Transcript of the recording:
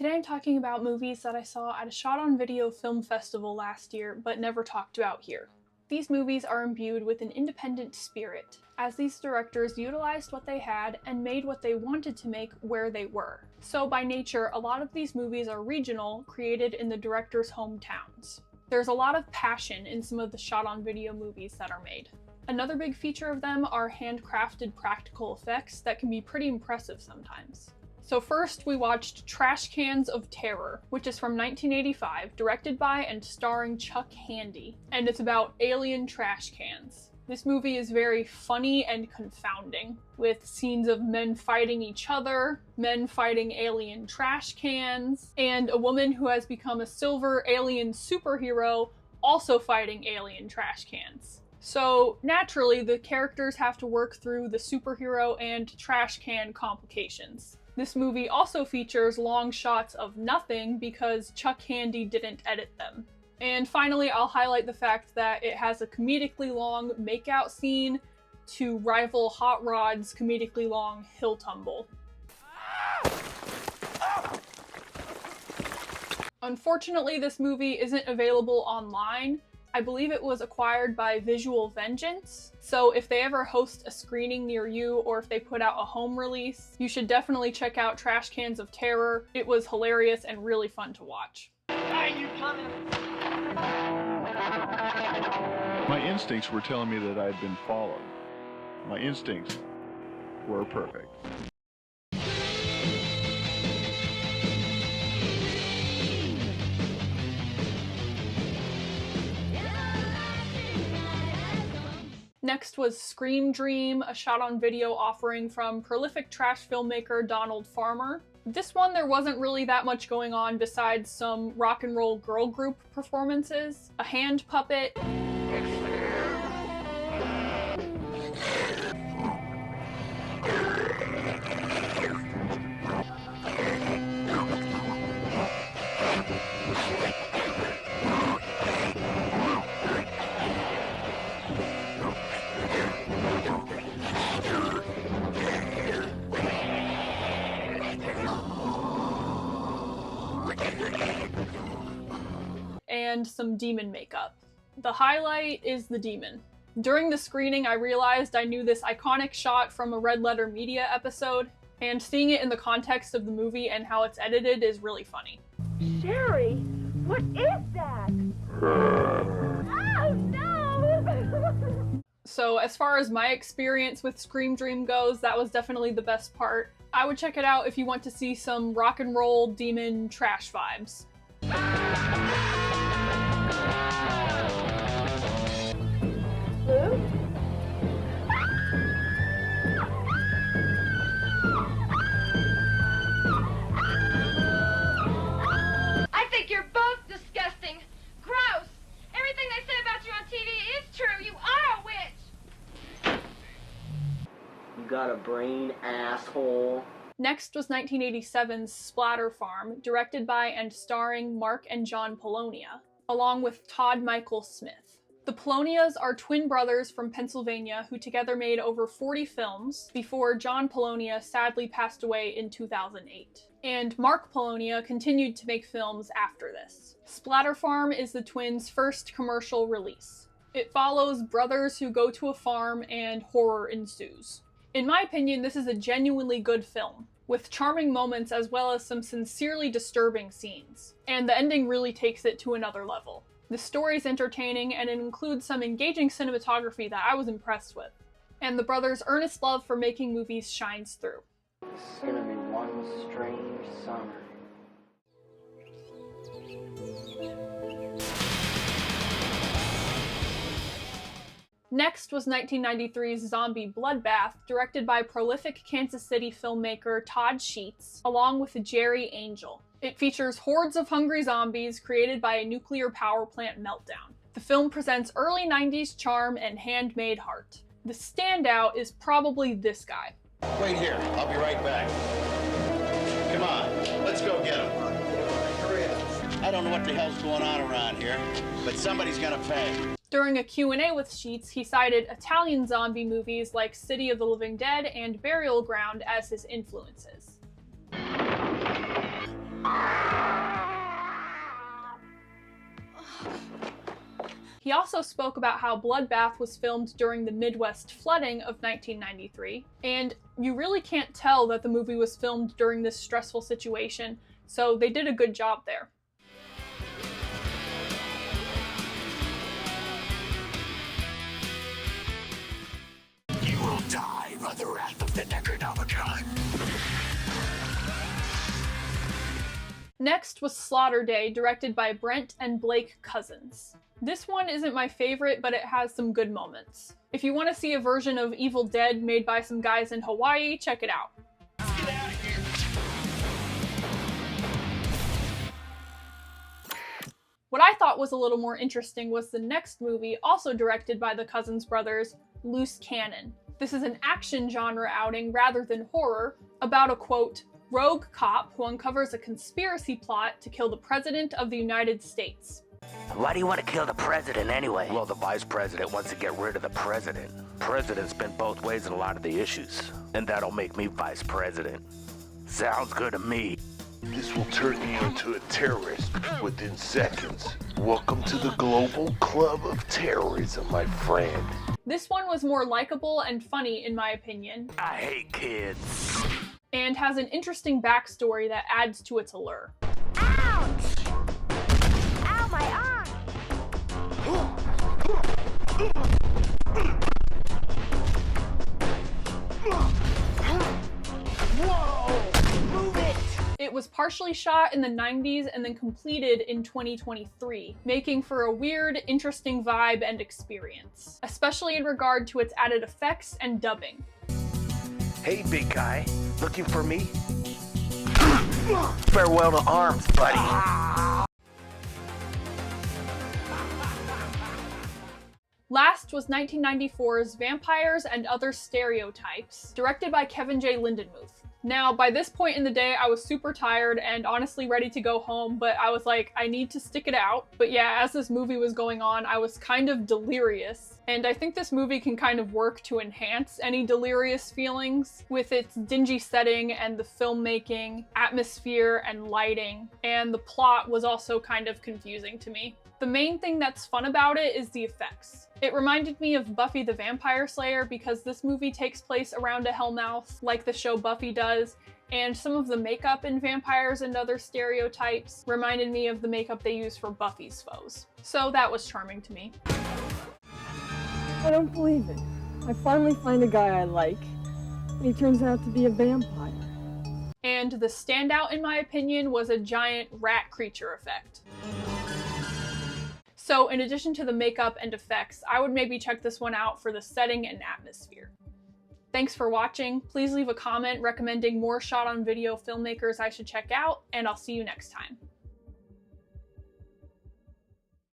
Today I'm talking about movies that I saw at a shot-on-video film festival last year, but never talked about here. These movies are imbued with an independent spirit, as these directors utilized what they had and made what they wanted to make where they were. So by nature, a lot of these movies are regional, created in the director's hometowns. There's a lot of passion in some of the shot-on-video movies that are made. Another big feature of them are handcrafted practical effects that can be pretty impressive sometimes. So first we watched Trashcans of Terror, which is from 1985, directed by and starring Chuck Handy, and it's about alien trash cans. This movie is very funny and confounding, with scenes of men fighting each other, men fighting alien trash cans, and a woman who has become a silver alien superhero also fighting alien trash cans. So naturally, the characters have to work through the superhero and trash can complications. This movie also features long shots of nothing because Chuck Handy didn't edit them. And finally, I'll highlight the fact that it has a comedically long makeout scene to rival Hot Rod's comedically long hill tumble. Unfortunately, this movie isn't available online. I believe it was acquired by Visual Vengeance, so if they ever host a screening near you or if they put out a home release, you should definitely check out Trashcans of Terror. It was hilarious and really fun to watch. Hey, you coming? My instincts were telling me that I'd been followed. My instincts were perfect. Next was Scream Dream, a shot-on-video offering from prolific trash filmmaker Donald Farmer. This one, there wasn't really that much going on besides some rock and roll girl group performances, a hand puppet, and some demon makeup. The highlight is the demon. During the screening, I realized I knew this iconic shot from a Red Letter Media episode, and seeing it in the context of the movie and how it's edited is really funny. Sherry, what is that? Oh no! So as far as my experience with Scream Dream goes, that was definitely the best part. I would check it out if you want to see some rock and roll demon trash vibes. I think you're both disgusting. Gross. Everything they say about you on TV is true. You are a witch. You got a brain, asshole. Next was 1987's Splatter Farm, directed by and starring Mark and John Polonia, along with Todd Michael Smith. The Polonias are twin brothers from Pennsylvania who together made over 40 films before John Polonia sadly passed away in 2008. And Mark Polonia continued to make films after this. Splatter Farm is the twins' first commercial release. It follows brothers who go to a farm and horror ensues. In my opinion, this is a genuinely good film, with charming moments as well as some sincerely disturbing scenes. And the ending really takes it to another level. The story's entertaining and it includes some engaging cinematography that I was impressed with. And the brothers' earnest love for making movies shines through. It's gonna be one strange summer. Next was 1993's zombie Bloodbath, directed by prolific Kansas City filmmaker Todd Sheets, along with Jerry Angell. It features hordes of hungry zombies created by a nuclear power plant meltdown. The film presents early 90s charm and handmade heart. The standout is probably this guy. Wait here, I'll be right back. Come on, let's go get him. Hurry up. I don't know what the hell's going on around here, but somebody's gonna pay. During a Q&A with Sheets, he cited Italian zombie movies like City of the Living Dead and Burial Ground as his influences. He also spoke about how Bloodbath was filmed during the Midwest flooding of 1993, and you really can't tell that the movie was filmed during this stressful situation, so they did a good job there. You will die by the wrath of the Necronomicon. Next was Slaughter Day, directed by Brent and Blake Cousins. This one isn't my favorite, but it has some good moments. If you want to see a version of Evil Dead made by some guys in Hawaii, check it out. Get out of here. What I thought was a little more interesting was the next movie, also directed by the Cousins brothers, Loose Cannon. This is an action genre outing rather than horror, about a, quote, rogue cop who uncovers a conspiracy plot to kill the President of the United States. Why do you want to kill the president anyway? Well, the vice president wants to get rid of the president. President's been both ways in a lot of the issues, and that'll make me vice president. Sounds good to me. This will turn you into a terrorist within seconds. Welcome to the global club of terrorism, my friend. This one was more likable and funny in my opinion, I hate kids. and has an interesting backstory that adds to its allure. Ouch! Ow, my arm! It was partially shot in the 90s and then completed in 2023, making for a weird, interesting vibe and experience, especially in regard to its added effects and dubbing. Hey, big guy. Looking for me? Farewell to arms, buddy. Last was 1994's Vampires and Other Stereotypes, directed by Kevin J. Lindenmuth. Now, by this point in the day, I was super tired and honestly ready to go home, but I was like, I need to stick it out. But yeah, as this movie was going on, I was kind of delirious. And I think this movie can kind of work to enhance any delirious feelings with its dingy setting and the filmmaking, atmosphere, and lighting. And the plot was also kind of confusing to me. The main thing that's fun about it is the effects. It reminded me of Buffy the Vampire Slayer because this movie takes place around a hellmouth, like the show Buffy does, and some of the makeup in Vampires and Other Stereotypes reminded me of the makeup they use for Buffy's foes. So that was charming to me. I don't believe it. I finally find a guy I like, and he turns out to be a vampire. And the standout, in my opinion, was a giant rat creature effect. So in addition to the makeup and effects, I would maybe check this one out for the setting and atmosphere. Thanks for watching. Please leave a comment recommending more shot-on-video filmmakers I should check out, and I'll see you next time.